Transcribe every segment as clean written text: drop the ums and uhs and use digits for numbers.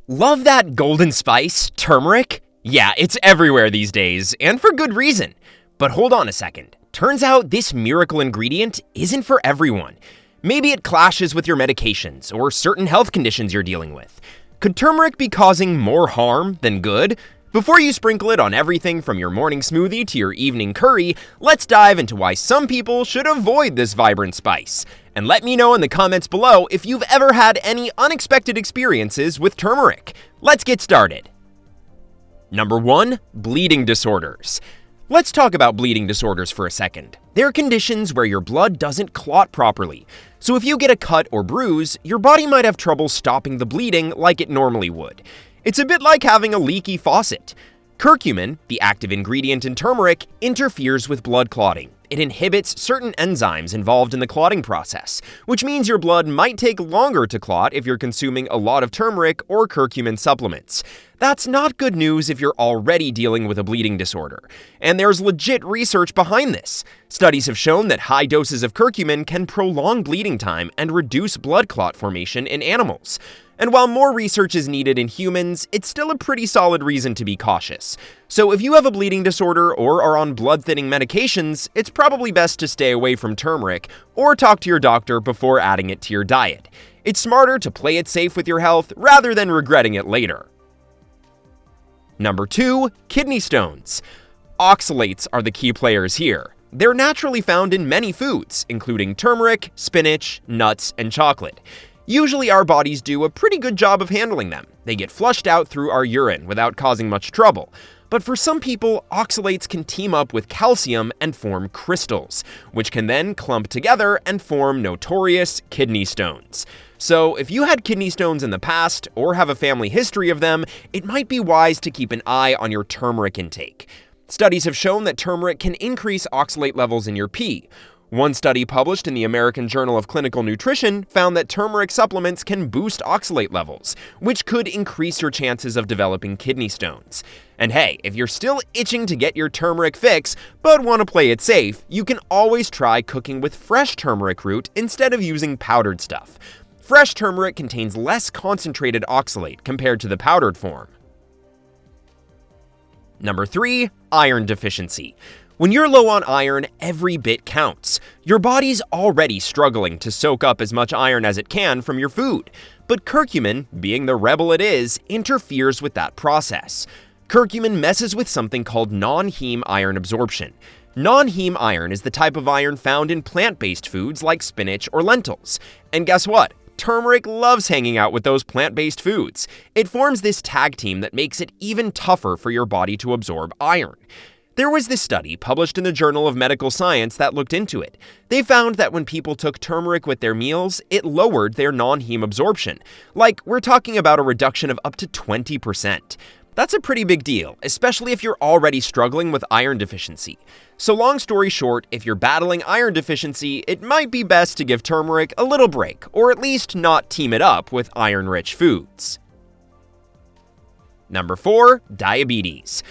Love that golden spice, turmeric? Yeah, it's everywhere these days, and for good reason. But hold on a second. Turns out this miracle ingredient isn't for everyone. Maybe it clashes with your medications or certain health conditions you're dealing with. Could turmeric be causing more harm than good? Before you sprinkle it on everything from your morning smoothie to your evening curry, let's dive into why some people should avoid this vibrant spice. And let me know in the comments below if you've ever had any unexpected experiences with turmeric. Let's get started. Number 1. Bleeding disorders. Let's talk about bleeding disorders for a second. They're conditions where your blood doesn't clot properly. So if you get a cut or bruise, your body might have trouble stopping the bleeding like it normally would. It's a bit like having a leaky faucet. Curcumin, the active ingredient in turmeric, interferes with blood clotting. It inhibits certain enzymes involved in the clotting process, which means your blood might take longer to clot if you're consuming a lot of turmeric or curcumin supplements. That's not good news if you're already dealing with a bleeding disorder. And there's legit research behind this. Studies have shown that high doses of curcumin can prolong bleeding time and reduce blood clot formation in animals. And while more research is needed in humans, it's still a pretty solid reason to be cautious. So if you have a bleeding disorder or are on blood-thinning medications, it's probably best to stay away from turmeric or talk to your doctor before adding it to your diet. It's smarter to play it safe with your health rather than regretting it later. Number 2. Kidney stones. Oxalates are the key players here. They're naturally found in many foods, including turmeric, spinach, nuts, and chocolate. Usually our bodies do a pretty good job of handling them. They get flushed out through our urine without causing much trouble. But for some people, oxalates can team up with calcium and form crystals, which can then clump together and form notorious kidney stones. So if you had kidney stones in the past or have a family history of them, it might be wise to keep an eye on your turmeric intake. Studies have shown that turmeric can increase oxalate levels in your pee. One study published in the American Journal of Clinical Nutrition found that turmeric supplements can boost oxalate levels, which could increase your chances of developing kidney stones. And hey, if you're still itching to get your turmeric fix, but want to play it safe, you can always try cooking with fresh turmeric root instead of using powdered stuff. Fresh turmeric contains less concentrated oxalate compared to the powdered form. Number 3. Iron deficiency. When you're low on iron, every bit counts. Your body's already struggling to soak up as much iron as it can from your food. But curcumin, being the rebel it is, interferes with that process. Curcumin messes with something called non-heme iron absorption. Non-heme iron is the type of iron found in plant-based foods like spinach or lentils. And guess what? Turmeric loves hanging out with those plant-based foods. It forms this tag team that makes it even tougher for your body to absorb iron. There was this study published in the Journal of Medical Science that looked into it. They found that when people took turmeric with their meals, it lowered their non-heme absorption. Like, we're talking about a reduction of up to 20%. That's a pretty big deal, especially if you're already struggling with iron deficiency. So long story short, if you're battling iron deficiency, it might be best to give turmeric a little break, or at least not team it up with iron-rich foods. Number 4. Diabetes.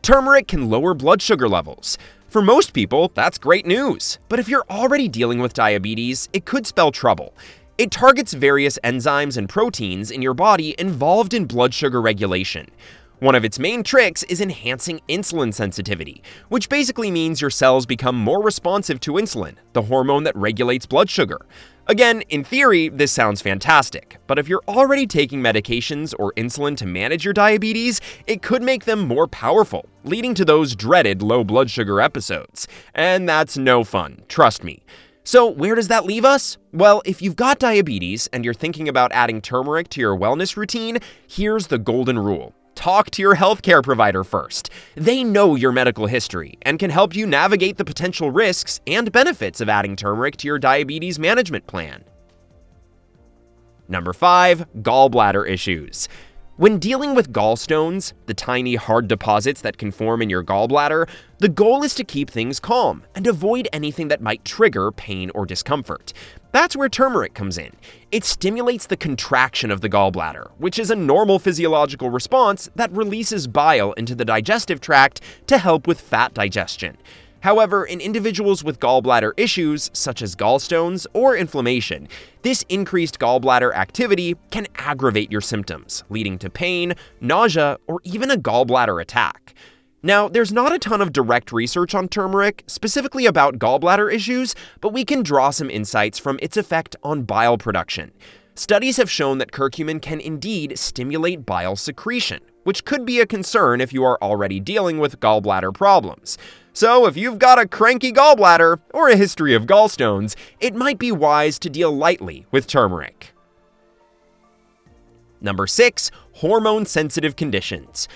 Turmeric can lower blood sugar levels. For most people, that's great news. But if you're already dealing with diabetes, it could spell trouble. It targets various enzymes and proteins in your body involved in blood sugar regulation. One of its main tricks is enhancing insulin sensitivity, which basically means your cells become more responsive to insulin, the hormone that regulates blood sugar. Again, in theory, this sounds fantastic, but if you're already taking medications or insulin to manage your diabetes, it could make them more powerful, leading to those dreaded low blood sugar episodes. And that's no fun, trust me. So where does that leave us? Well, if you've got diabetes and you're thinking about adding turmeric to your wellness routine, here's the golden rule. Talk to your healthcare provider first. They know your medical history and can help you navigate the potential risks and benefits of adding turmeric to your diabetes management plan. Number 5. Gallbladder issues. When dealing with gallstones, the tiny hard deposits that can form in your gallbladder, the goal is to keep things calm and avoid anything that might trigger pain or discomfort. That's where turmeric comes in. It stimulates the contraction of the gallbladder, which is a normal physiological response that releases bile into the digestive tract to help with fat digestion. However, in individuals with gallbladder issues, such as gallstones or inflammation, this increased gallbladder activity can aggravate your symptoms, leading to pain, nausea, or even a gallbladder attack. Now, there's not a ton of direct research on turmeric, specifically about gallbladder issues, but we can draw some insights from its effect on bile production. Studies have shown that curcumin can indeed stimulate bile secretion, which could be a concern if you are already dealing with gallbladder problems. So, if you've got a cranky gallbladder or a history of gallstones, it might be wise to deal lightly with turmeric. Number 6. Hormone-sensitive conditions.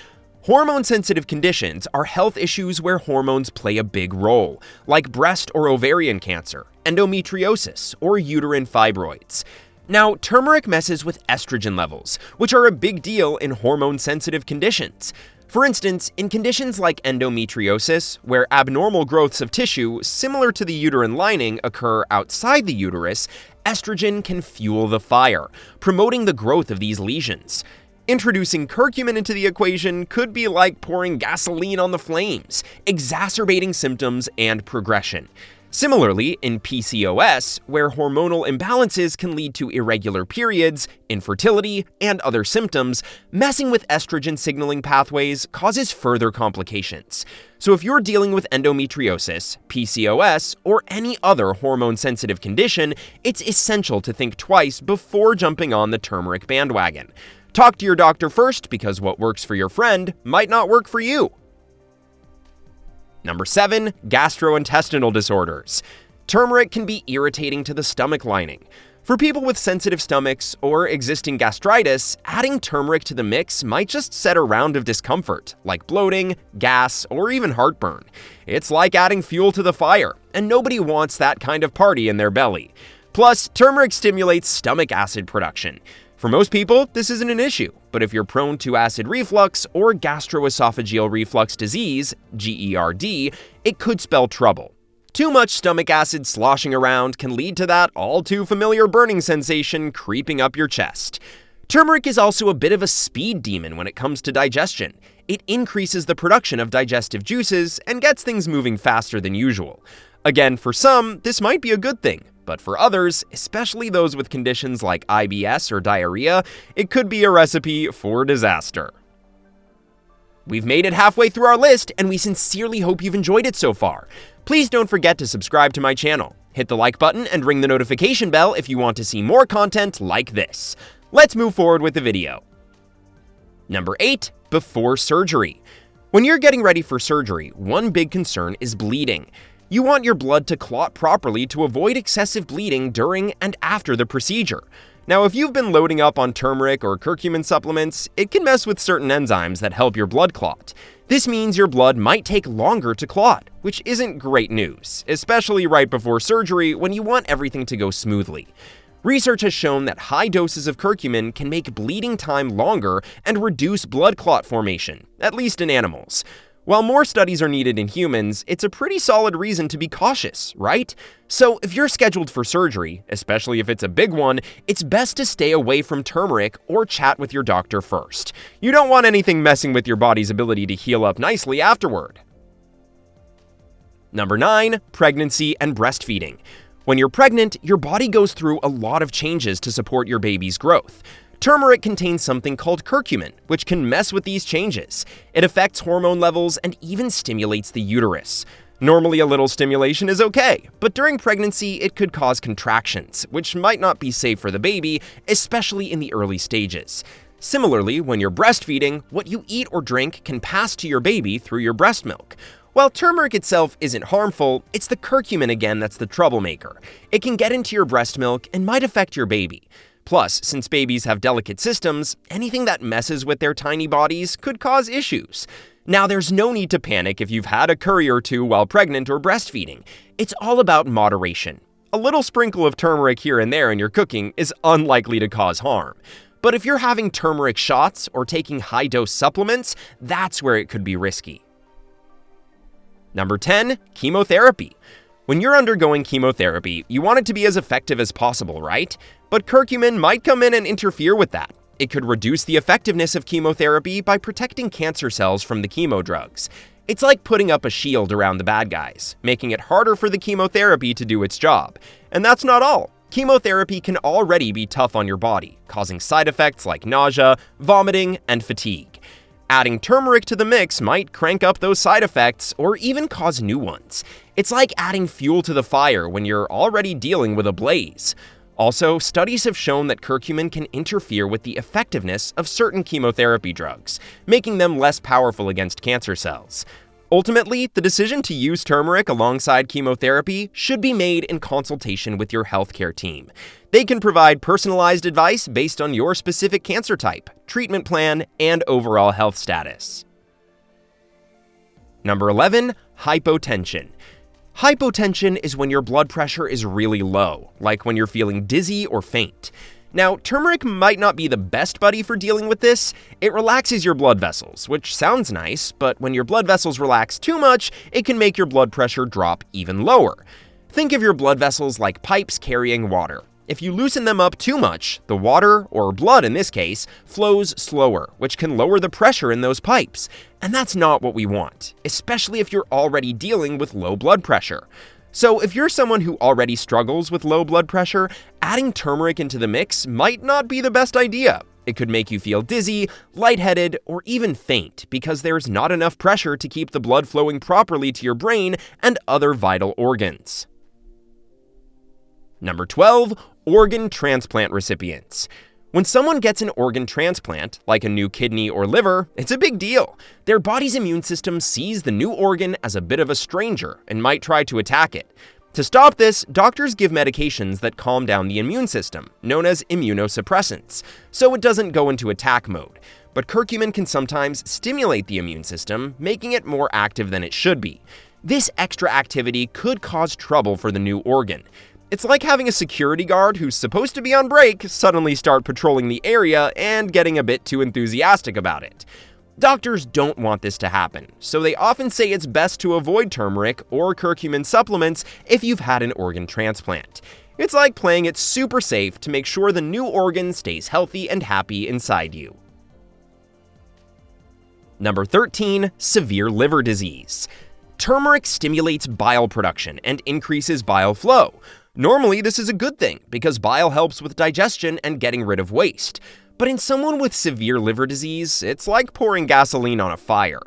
Hormone-sensitive conditions are health issues where hormones play a big role, like breast or ovarian cancer, endometriosis, or uterine fibroids. Now, turmeric messes with estrogen levels, which are a big deal in hormone-sensitive conditions. For instance, in conditions like endometriosis, where abnormal growths of tissue similar to the uterine lining occur outside the uterus, estrogen can fuel the fire, promoting the growth of these lesions. Introducing curcumin into the equation could be like pouring gasoline on the flames, exacerbating symptoms and progression. Similarly, in PCOS, where hormonal imbalances can lead to irregular periods, infertility, and other symptoms, messing with estrogen signaling pathways causes further complications. So if you're dealing with endometriosis, PCOS, or any other hormone-sensitive condition, it's essential to think twice before jumping on the turmeric bandwagon. Talk to your doctor first, because what works for your friend might not work for you. Number 7. Gastrointestinal disorders. Turmeric can be irritating to the stomach lining. For people with sensitive stomachs or existing gastritis, adding turmeric to the mix might just set a round of discomfort, like bloating, gas, or even heartburn. It's like adding fuel to the fire, and nobody wants that kind of party in their belly. Plus, turmeric stimulates stomach acid production. For most people, this isn't an issue, but if you're prone to acid reflux or gastroesophageal reflux disease, GERD, it could spell trouble. Too much stomach acid sloshing around can lead to that all-too-familiar burning sensation creeping up your chest. Turmeric is also a bit of a speed demon when it comes to digestion. It increases the production of digestive juices and gets things moving faster than usual. Again, for some, this might be a good thing. But for others, especially those with conditions like IBS or diarrhea, it could be a recipe for disaster. We've made it halfway through our list, and we sincerely hope you've enjoyed it so far. Please don't forget to subscribe to my channel. Hit the like button and ring the notification bell if you want to see more content like this. Let's move forward with the video. Number 8. Before surgery. When you're getting ready for surgery, one big concern is bleeding. You want your blood to clot properly to avoid excessive bleeding during and after the procedure. Now, if you've been loading up on turmeric or curcumin supplements, it can mess with certain enzymes that help your blood clot. This means your blood might take longer to clot, which isn't great news, especially right before surgery when you want everything to go smoothly. Research has shown that high doses of curcumin can make bleeding time longer and reduce blood clot formation, at least in animals. While more studies are needed in humans, it's a pretty solid reason to be cautious, right? So if you're scheduled for surgery, especially if it's a big one, it's best to stay away from turmeric or chat with your doctor first. You don't want anything messing with your body's ability to heal up nicely afterward. Number 9. Pregnancy and breastfeeding. When you're pregnant, your body goes through a lot of changes to support your baby's growth. Turmeric contains something called curcumin, which can mess with these changes. It affects hormone levels and even stimulates the uterus. Normally, a little stimulation is okay, but during pregnancy, it could cause contractions, which might not be safe for the baby, especially in the early stages. Similarly, when you're breastfeeding, what you eat or drink can pass to your baby through your breast milk. While turmeric itself isn't harmful, it's the curcumin again that's the troublemaker. It can get into your breast milk and might affect your baby. Plus, since babies have delicate systems, anything that messes with their tiny bodies could cause issues. Now, there's no need to panic if you've had a curry or two while pregnant or breastfeeding. It's all about moderation. A little sprinkle of turmeric here and there in your cooking is unlikely to cause harm. But if you're having turmeric shots or taking high-dose supplements, that's where it could be risky. Number 10. Chemotherapy. When you're undergoing chemotherapy, you want it to be as effective as possible, right? But curcumin might come in and interfere with that. It could reduce the effectiveness of chemotherapy by protecting cancer cells from the chemo drugs. It's like putting up a shield around the bad guys, making it harder for the chemotherapy to do its job. And that's not all. Chemotherapy can already be tough on your body, causing side effects like nausea, vomiting, and fatigue. Adding turmeric to the mix might crank up those side effects or even cause new ones. It's like adding fuel to the fire when you're already dealing with a blaze. Also, studies have shown that curcumin can interfere with the effectiveness of certain chemotherapy drugs, making them less powerful against cancer cells. Ultimately, the decision to use turmeric alongside chemotherapy should be made in consultation with your healthcare team. They can provide personalized advice based on your specific cancer type, treatment plan, and overall health status. Number 11, hypotension. Hypotension is when your blood pressure is really low, like when you're feeling dizzy or faint. Now, turmeric might not be the best buddy for dealing with this. It relaxes your blood vessels, which sounds nice, but when your blood vessels relax too much, it can make your blood pressure drop even lower. Think of your blood vessels like pipes carrying water. If you loosen them up too much, the water, or blood in this case, flows slower, which can lower the pressure in those pipes. And that's not what we want, especially if you're already dealing with low blood pressure. So if you're someone who already struggles with low blood pressure, adding turmeric into the mix might not be the best idea. It could make you feel dizzy, lightheaded, or even faint because there's not enough pressure to keep the blood flowing properly to your brain and other vital organs. Number 12, organ transplant recipients. When someone gets an organ transplant, like a new kidney or liver, it's a big deal. Their body's immune system sees the new organ as a bit of a stranger and might try to attack it. To stop this, doctors give medications that calm down the immune system, known as immunosuppressants, so it doesn't go into attack mode. But curcumin can sometimes stimulate the immune system, making it more active than it should be. This extra activity could cause trouble for the new organ. It's like having a security guard who's supposed to be on break suddenly start patrolling the area and getting a bit too enthusiastic about it. Doctors don't want this to happen, so they often say it's best to avoid turmeric or curcumin supplements if you've had an organ transplant. It's like playing it super safe to make sure the new organ stays healthy and happy inside you. Number 13, severe liver disease. Turmeric stimulates bile production and increases bile flow. Normally, this is a good thing because bile helps with digestion and getting rid of waste. But in someone with severe liver disease, it's like pouring gasoline on a fire.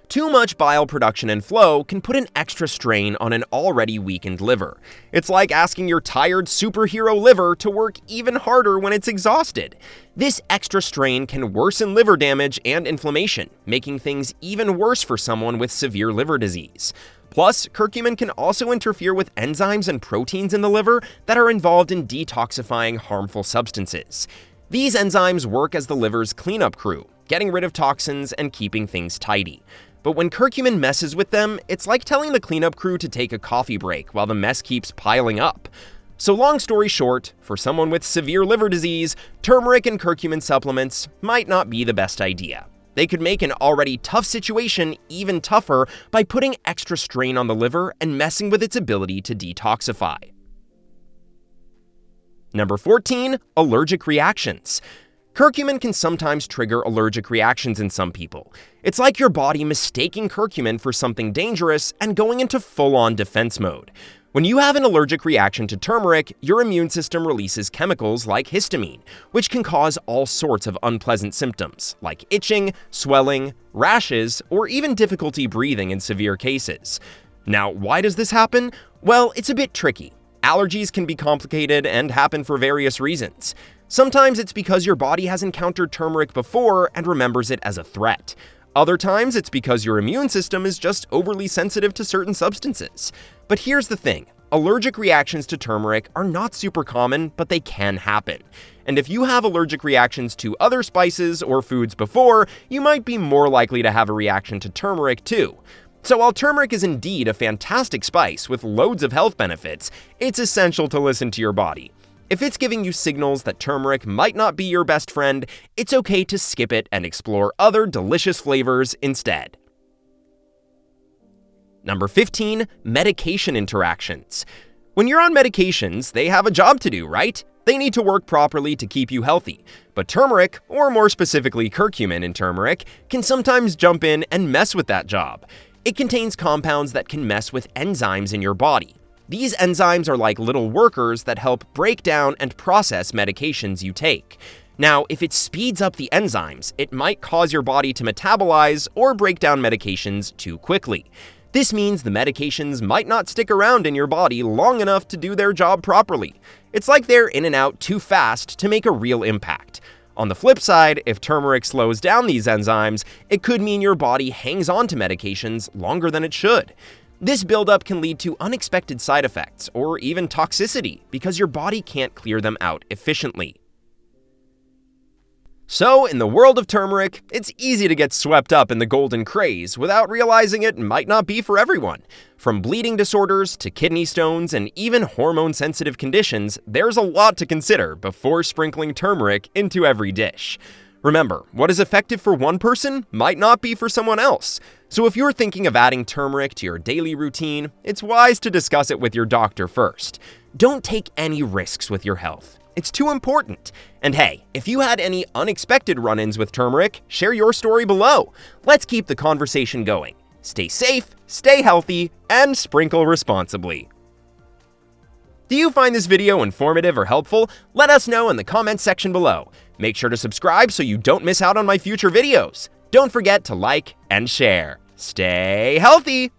Too much bile production and flow can put an extra strain on an already weakened liver. It's like asking your tired superhero liver to work even harder when it's exhausted. This extra strain can worsen liver damage and inflammation, making things even worse for someone with severe liver disease. Plus, curcumin can also interfere with enzymes and proteins in the liver that are involved in detoxifying harmful substances. These enzymes work as the liver's cleanup crew, getting rid of toxins and keeping things tidy. But when curcumin messes with them, it's like telling the cleanup crew to take a coffee break while the mess keeps piling up. So long story short, for someone with severe liver disease, turmeric and curcumin supplements might not be the best idea. They could make an already tough situation even tougher by putting extra strain on the liver and messing with its ability to detoxify. Number 14, allergic reactions. Curcumin can sometimes trigger allergic reactions in some people. It's like your body mistaking curcumin for something dangerous and going into full-on defense mode. When you have an allergic reaction to turmeric, your immune system releases chemicals like histamine, which can cause all sorts of unpleasant symptoms, like itching, swelling, rashes, or even difficulty breathing in severe cases. Now, why does this happen? Well, it's a bit tricky. Allergies can be complicated and happen for various reasons. Sometimes it's because your body has encountered turmeric before and remembers it as a threat. Other times it's because your immune system is just overly sensitive to certain substances. But here's the thing, allergic reactions to turmeric are not super common, but they can happen. And if you have allergic reactions to other spices or foods before, you might be more likely to have a reaction to turmeric too. So while turmeric is indeed a fantastic spice with loads of health benefits, it's essential to listen to your body. If it's giving you signals that turmeric might not be your best friend, it's okay to skip it and explore other delicious flavors instead. Number 15, medication interactions. When you're on medications, they have a job to do, right? They need to work properly to keep you healthy. But turmeric, or more specifically curcumin in turmeric, can sometimes jump in and mess with that job. It contains compounds that can mess with enzymes in your body. These enzymes are like little workers that help break down and process medications you take. Now, if it speeds up the enzymes, it might cause your body to metabolize or break down medications too quickly. This means the medications might not stick around in your body long enough to do their job properly. It's like they're in and out too fast to make a real impact. On the flip side, if turmeric slows down these enzymes, it could mean your body hangs on to medications longer than it should. This buildup can lead to unexpected side effects or even toxicity because your body can't clear them out efficiently. So, in the world of turmeric, it's easy to get swept up in the golden craze without realizing it might not be for everyone. From bleeding disorders to kidney stones and even hormone-sensitive conditions, there's a lot to consider before sprinkling turmeric into every dish. Remember, what is effective for one person might not be for someone else. So if you're thinking of adding turmeric to your daily routine, it's wise to discuss it with your doctor first. Don't take any risks with your health. It's too important. And hey, if you had any unexpected run-ins with turmeric, share your story below. Let's keep the conversation going. Stay safe, stay healthy, and sprinkle responsibly. Do you find this video informative or helpful? Let us know in the comments section below. Make sure to subscribe so you don't miss out on my future videos. Don't forget to like and share. Stay healthy!